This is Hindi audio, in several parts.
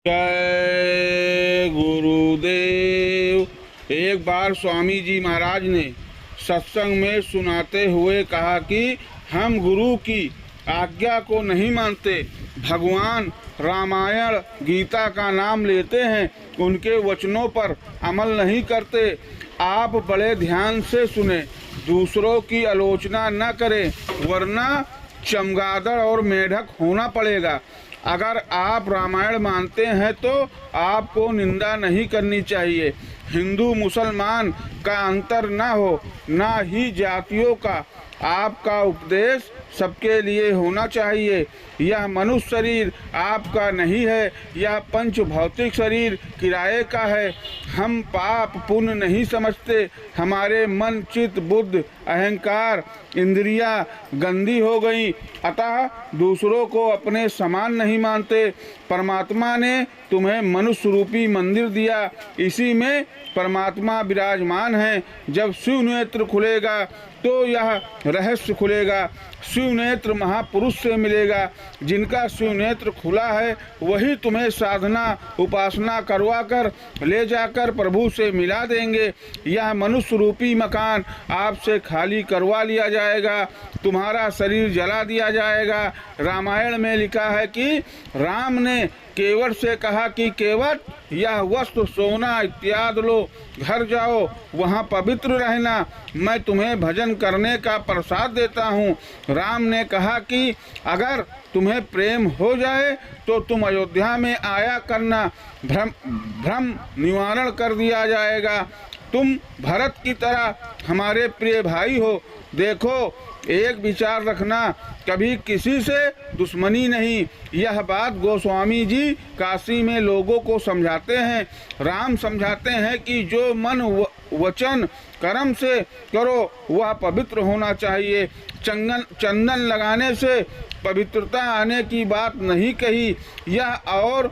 जय गुरुदेव। एक बार स्वामी जी महाराज ने सत्संग में सुनाते हुए कहा कि हम गुरु की आज्ञा को नहीं मानते, भगवान रामायण गीता का नाम लेते हैं, उनके वचनों पर अमल नहीं करते। आप बड़े ध्यान से सुने, दूसरों की आलोचना न करें, वरना चमगादड़ और मेढक होना पड़ेगा। अगर आप रामायण मानते हैं तो आपको निंदा नहीं करनी चाहिए। हिंदू मुसलमान का अंतर न हो, ना ही जातियों का। आपका उपदेश सबके लिए होना चाहिए। यह मनुष्य शरीर आपका नहीं है, यह पंच भौतिक शरीर किराए का है। हम पाप पुण्य नहीं समझते। हमारे मन, चित्त, बुद्धि, अहंकार, इंद्रियां गंदी हो गई, अतः दूसरों को अपने समान नहीं मानते। परमात्मा ने तुम्हें मनुष्य रूपी मंदिर दिया, इसी में परमात्मा विराजमान है। जब शिव नेत्र खुलेगा तो यह रहस्य खुलेगा। शिव नेत्र महापुरुष से मिलेगा। जिनका शिव नेत्र खुला है वही तुम्हें साधना उपासना करवा कर ले जाकर प्रभु से मिला देंगे। यह मनुष्य रूपी मकान आपसे खाली करवा लिया जाएगा, तुम्हारा शरीर जला दिया जाएगा। रामायण में लिखा है कि राम ने केवट से कहा कि केवट, यह वस्तु सोना इत्यादि लो, घर जाओ, वहाँ पवित्र रहना, मैं तुम्हें भजन करने का प्रसाद देता हूँ। राम ने कहा कि अगर तुम्हें प्रेम हो जाए तो तुम अयोध्या में आया करना, भ्रम निवारण कर दिया जाएगा। तुम भरत की तरह हमारे प्रिय भाई हो। देखो, एक विचार रखना, कभी किसी से दुश्मनी नहीं। यह बात गोस्वामी जी काशी में लोगों को समझाते हैं। राम समझाते हैं कि जो मन वचन कर्म से करो वह पवित्र होना चाहिए। चंदन लगाने से पवित्रता आने की बात नहीं कही। यह और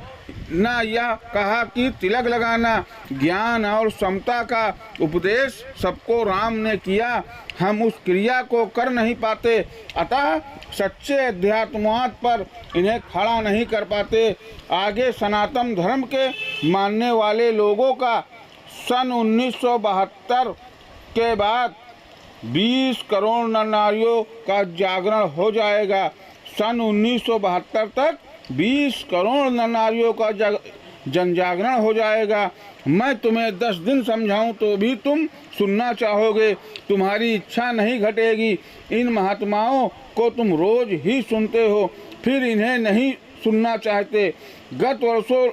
न यह कहा कि तिलक लगाना। ज्ञान और समता का उपदेश सबको राम ने किया। हम उस क्रिया को कर नहीं पाते, अतः सच्चे अध्यात्मवाद पर इन्हें खड़ा नहीं कर पाते। आगे सनातन धर्म के मानने वाले लोगों का सन 1972 के बाद 20 करोड़ नर नारियों का जागरण हो जाएगा। सन 1972 तक 20 करोड़ नर नारियों का जन जागरण हो जाएगा। मैं तुम्हें 10 दिन समझाऊं तो भी तुम सुनना चाहोगे, तुम्हारी इच्छा नहीं घटेगी। इन महात्माओं को तुम रोज ही सुनते हो, फिर इन्हें नहीं सुनना चाहते। गत वर्षों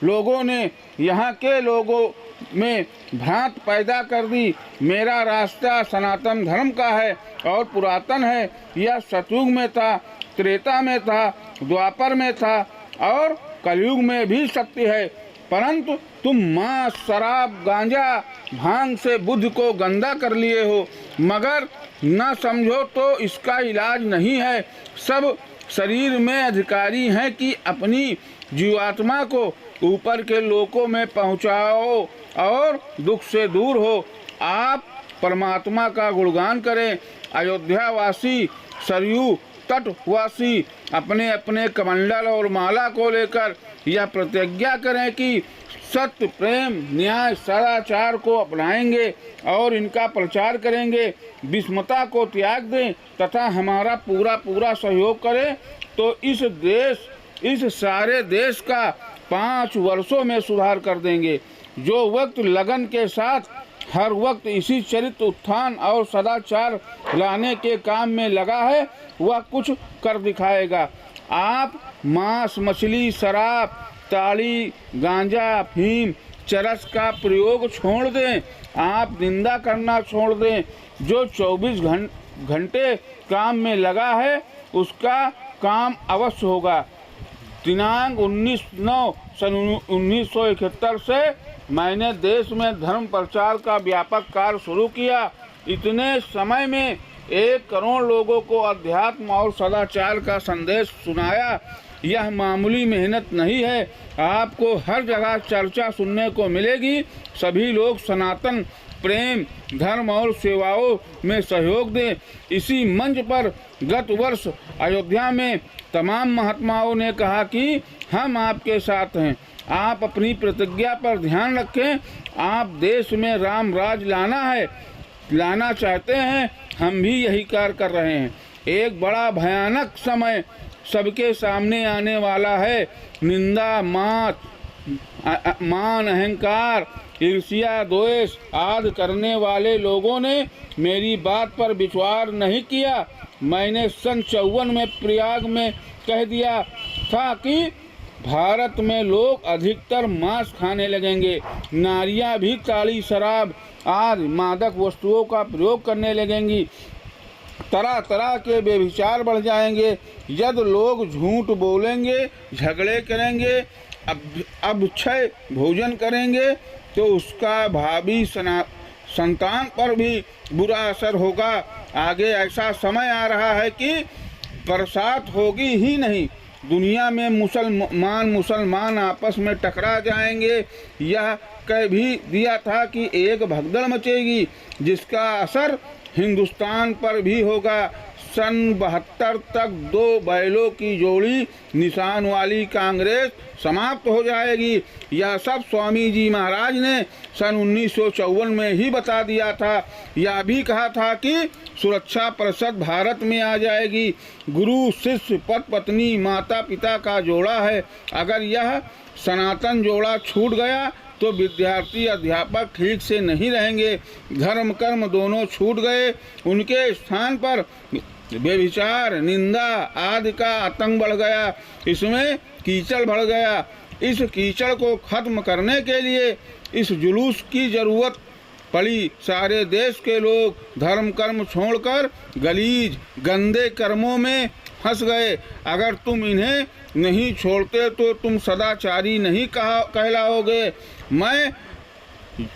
लोगों ने यहाँ के लोगों में भ्रांत पैदा कर दी। मेरा रास्ता सनातन धर्म का है और पुरातन है। यह सतयुग में था, त्रेता में था, द्वापर में था और कलयुग में भी सत्य है। परंतु तुम मांस, शराब, गांजा, भांग से बुद्धि को गंदा कर लिए हो। मगर न समझो तो इसका इलाज नहीं है। सब शरीर में अधिकारी हैं कि अपनी जीवात्मा को ऊपर के लोकों में पहुंचाओ और दुख से दूर हो। आप परमात्मा का गुणगान करें। अयोध्यावासी, सरयू तटवासी अपने अपने कमंडल और माला को लेकर यह प्रतिज्ञा करें कि सत्य, प्रेम, न्याय, सदाचार को अपनाएंगे और इनका प्रचार करेंगे। विषमता को त्याग दें तथा हमारा पूरा सहयोग करें तो इस सारे देश का 5 वर्षों में सुधार कर देंगे। जो वक्त लगन के साथ हर वक्त इसी चरित्र उत्थान और सदाचार लाने के काम में लगा है, वह कुछ कर दिखाएगा। आप मांस, मछली, शराब, ताड़ी, गांजा, अफीम, चरस का प्रयोग छोड़ दें। आप निंदा करना छोड़ दें। जो 24 घंटे काम में लगा है उसका काम अवश्य होगा। दिनांक 19/9 सन 1971 से मैंने देश में धर्म प्रचार का व्यापक कार्य शुरू किया। इतने समय में 1 करोड़ लोगों को अध्यात्म और सदाचार का संदेश सुनाया। यह मामूली मेहनत नहीं है। आपको हर जगह चर्चा सुनने को मिलेगी। सभी लोग सनातन प्रेम, धर्म और सेवाओं में सहयोग दें। इसी मंच पर गत वर्ष अयोध्या में तमाम महात्माओं ने कहा कि हम आपके साथ हैं। आप अपनी प्रतिज्ञा पर ध्यान रखें। आप देश में राम राज लाना चाहते हैं, हम भी यही कार्य कर रहे हैं। एक बड़ा भयानक समय सबके सामने आने वाला है। निंदा, मान, अहंकार, ईर्ष्या, द्वेष आदि करने वाले लोगों ने मेरी बात पर विचार नहीं किया। मैंने सन 54 में प्रयाग में कह दिया था कि भारत में लोग अधिकतर मांस खाने लगेंगे, नारियां भी ताड़ी, शराब आदि मादक वस्तुओं का प्रयोग करने लगेंगी, तरह तरह के व्यभिचार बढ़ जाएंगे। यदि लोग झूठ बोलेंगे, झगड़े करेंगे, अक्षय भोजन करेंगे तो उसका भावी संतान पर भी बुरा असर होगा। आगे ऐसा समय आ रहा है कि बरसात होगी ही नहीं, दुनिया में मुसलमान आपस में टकरा जाएंगे। यह कह भी दिया था कि एक भगदड़ मचेगी जिसका असर हिंदुस्तान पर भी होगा। सन 72 तक 2 बैलों की जोड़ी निशान वाली कांग्रेस समाप्त हो जाएगी। यह सब स्वामी जी महाराज ने सन 1954 में ही बता दिया था। यह भी कहा था कि सुरक्षा परिषद भारत में आ जाएगी। गुरु शिष्य, पति पत्नी, माता पिता का जोड़ा है। अगर यह सनातन जोड़ा छूट गया तो विद्यार्थी अध्यापक ठीक से नहीं रहेंगे। धर्म कर्म दोनों छूट गए, उनके स्थान पर व्यभिचार, निंदा आदि का आतंक बढ़ गया, इसमें कीचड़ बढ़ गया। इस कीचड़ को खत्म करने के लिए इस जुलूस की जरूरत पड़ी। सारे देश के लोग धर्म कर्म छोड़कर गलीज गंदे कर्मों में फंस गए। अगर तुम इन्हें नहीं छोड़ते तो तुम सदाचारी नहीं कहलाओगे। मैं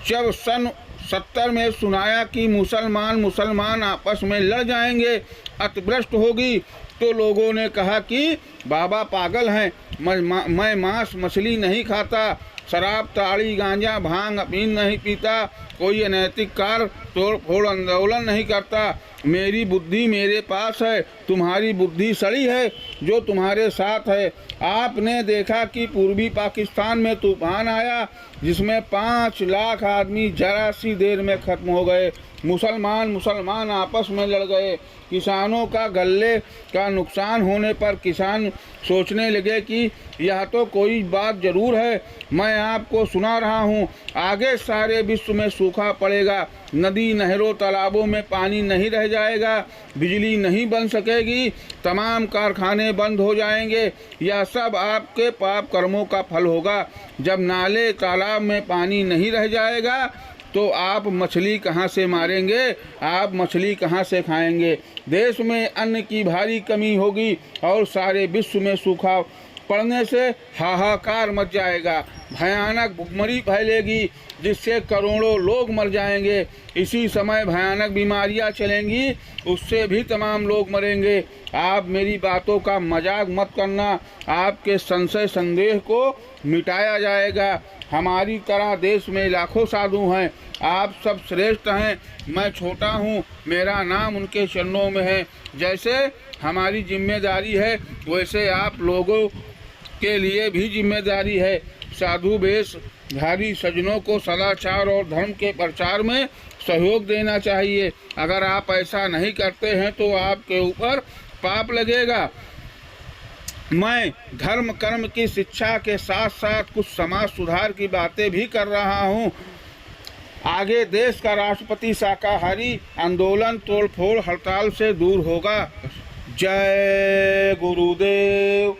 जब सन 70 में सुनाया कि मुसलमान आपस में लड़ जाएंगे, अतिवृष्ट होगी, तो लोगों ने कहा कि बाबा पागल हैं। मैं मांस मछली नहीं खाता, शराब, ताड़ी, गांजा, भांग, अफीम नहीं पीता, कोई अनैतिक कार्य, तोड़ फोड़, आंदोलन नहीं करता। मेरी बुद्धि मेरे पास है, तुम्हारी बुद्धि सड़ी है जो तुम्हारे साथ है। आपने देखा कि पूर्वी पाकिस्तान में तूफान आया जिसमें 5 लाख आदमी जरा सी देर में खत्म हो गए। मुसलमान आपस में लड़ गए। किसानों का गल्ले का नुकसान होने पर किसान सोचने लगे कि यह तो कोई बात जरूर है। मैं आपको सुना रहा हूँ, आगे सारे विश्व में सूखा पड़ेगा, नदी नहरों तालाबों में पानी नहीं रह जाएगा, बिजली नहीं बन सकेगी, तमाम कारखाने बंद हो जाएंगे। यह सब आपके पाप कर्मों का फल होगा। जब नाले तालाब में पानी नहीं रह जाएगा तो आप मछली कहाँ से मारेंगे, आप मछली कहाँ से खाएंगे। देश में अन्न की भारी कमी होगी और सारे विश्व में सूखा पड़ने से हाहाकार मच जाएगा। भयानक भुखमरी फैलेगी जिससे करोड़ों लोग मर जाएंगे। इसी समय भयानक बीमारियां चलेंगी, उससे भी तमाम लोग मरेंगे। आप मेरी बातों का मजाक मत करना, आपके संशय संदेह को मिटाया जाएगा। हमारी तरह देश में लाखों साधु हैं, आप सब श्रेष्ठ हैं, मैं छोटा हूँ, मेरा नाम उनके चरणों में है। जैसे हमारी जिम्मेदारी है वैसे आप लोगों के लिए भी जिम्मेदारी है। साधु वेशधारी सज्जनों को सदाचार और धर्म के प्रचार में सहयोग देना चाहिए। अगर आप ऐसा नहीं करते हैं तो आपके ऊपर पाप लगेगा। मैं धर्म कर्म की शिक्षा के साथ साथ कुछ समाज सुधार की बातें भी कर रहा हूँ। आगे देश का राष्ट्रपति शाकाहारी आंदोलन तोड़फोड़ हड़ताल से दूर होगा। जय गुरुदेव।